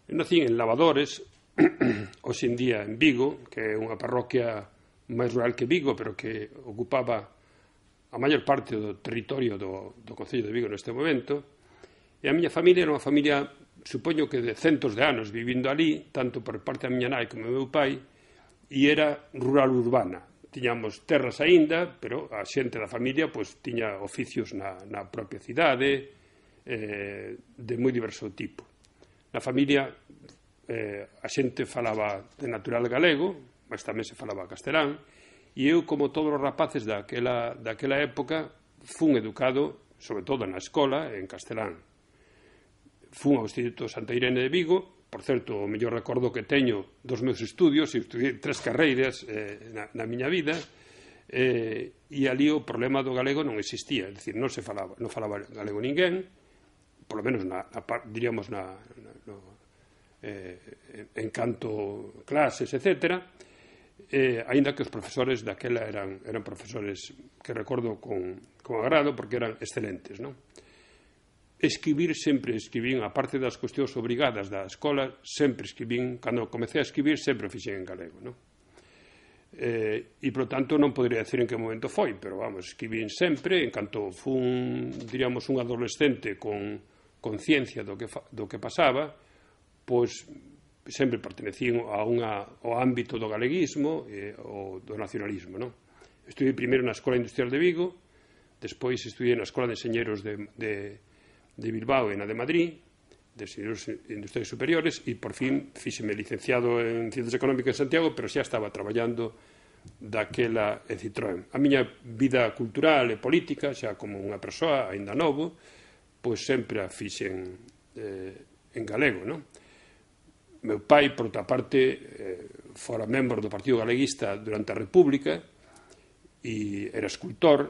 Eu nací en Lavadores, hoxe en día en Vigo, que é unha parroquia máis rural que Vigo, pero que ocupaba a maior parte do territorio do concello de Vigo neste momento. E a miña familia era unha familia, supoño que de centos de anos vivindo ali, tanto por parte da miña nai como do meu pai, e era rural urbana. Tiñamos terras aínda, pero a xente da familia pois tiña oficios na propia cidade, de moi diverso tipo. Na familia a xente falaba de natural galego, mas tamén se falaba castelán, e eu, como todos os rapaces daquela época, fun educado, sobre todo na escola, en castelán. Fun ao Instituto Santa Irene de Vigo, por certo, o mellor recordo que teño dos meus estudios, e estudiei 3 carreiras na miña vida, e ali o problema do galego non existía, é dicir, non falaba galego ninguén, por lo menos diríamos en canto clases, etc., aínda que os profesores daquela eran profesores que recordo con agrado porque eran excelentes, non? Escribir sempre escribín, a parte das cuestións obrigadas da escola, sempre escribín, cando comecei a escribir sempre o fixen en galego, non? E, por tanto, non podería decir en que momento foi, pero, vamos, escribín sempre, en canto fun, diríamos, un adolescente con conciencia do que pasaba, pois sempre pertenecín ao ámbito do galeguismo ou do nacionalismo, non? Estudiei primeiro na Escola Industrial de Vigo, despois estudiei na Escola de Enxeñeiros de Bilbao e na de Madrid, de Enxeñeiros Industriales Superiores, e por fin fíxeme licenciado en Ciencias Económicas en Santiago, pero xa estaba traballando daquela en Citroën. A miña vida cultural e política, xa como unha persoa aínda novo, pois sempre a fixen en galego, non? Meu pai, por outra parte, fora membro do Partido Galeguista durante a República e era escultor,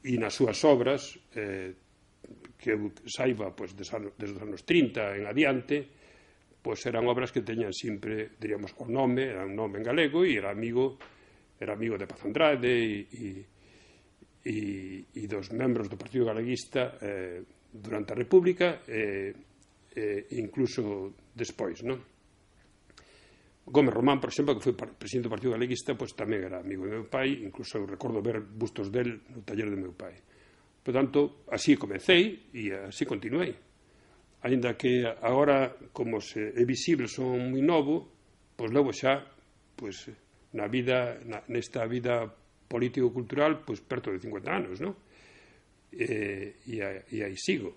e nas súas obras, que eu saiba desde os anos 30 en adiante, pois eran obras que teñan sempre, diríamos, o nome, era un nome en galego, e era amigo de Paz Andrade e dos membros do Partido Galeguista durante a República e incluso despois, non? Gómez Román, por exemplo, que foi presidente do Partido Galeguista, pois tamén era amigo do meu pai, incluso recordo ver bustos del no taller do meu pai. Por tanto, así comecei e así continuei. Ainda que agora, como é visible, son moi novo, pois logo xa, pois, nesta vida político-cultural, pois perto de 50 anos, non? E aí sigo.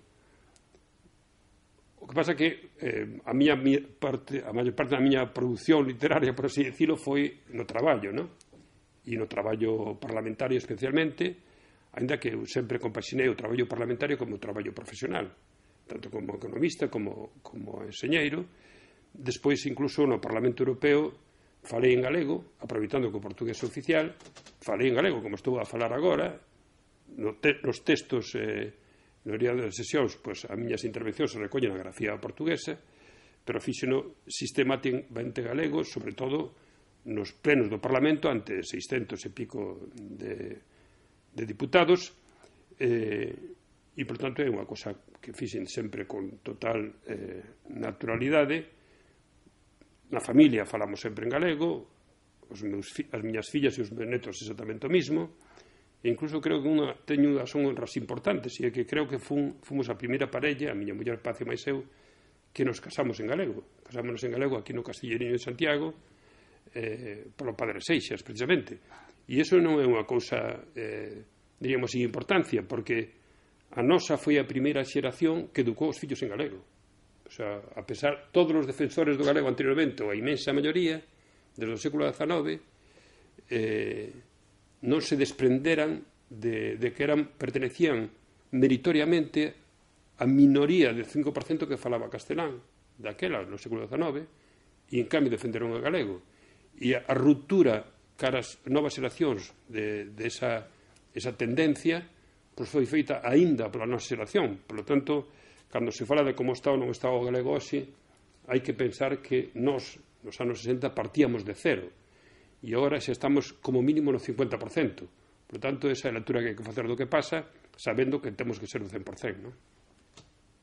O que pasa que a maior parte da miña produción literaria, por así decirlo, foi no traballo, non? E no traballo parlamentario especialmente, ainda que eu sempre compaxinei o traballo parlamentario como o traballo profesional, tanto como economista como enxeñeiro. Despois, incluso, no Parlamento Europeo falei en galego, aproveitando que o portugués é oficial, falei en galego, como estou a falar agora, nos textos no diario das sesións, pois as miñas intervencións se recollen na grafía portuguesa, pero fíxeno sistemáticamente galego, sobre todo nos plenos do Parlamento, ante 600 e pico de diputados, e, por tanto, é unha cosa que fixen sempre con total naturalidade. Na familia falamos sempre en galego, as miñas fillas e os meus netos exactamente o mismo. E incluso creo que teño unhas honras importantes, e é que creo que fomos a primeira parella, a miña muller Paz e máis eu, que nos casamos en galego. Casámonos en galego aquí no Castilleriño de Santiago, polo Padre Seixas, precisamente. E iso non é unha cousa, diríamos, sin importancia, porque a nosa foi a primeira xeración que educou os fillos en galego. O sea, a pesar, todos os defensores do galego anteriormente, ou a inmensa maioría, desde o século XIX, non se desprenderan de que pertenecían meritoriamente a minoría del 5% que falaba castelán daquela, no século XIX, e en cambio defenderon o galego. E a ruptura cara as novas xeracións desa tendencia pois foi feita aínda pola nosa xeración. Por lo tanto, cando se fala de como está ou non está o galego hoxe, hai que pensar que nos anos 60 partíamos de cero, e agora xa estamos como mínimo no 50%. Por tanto, esa é a lectura que hai que facer do que pasa, sabendo que temos que ser o 100%, non?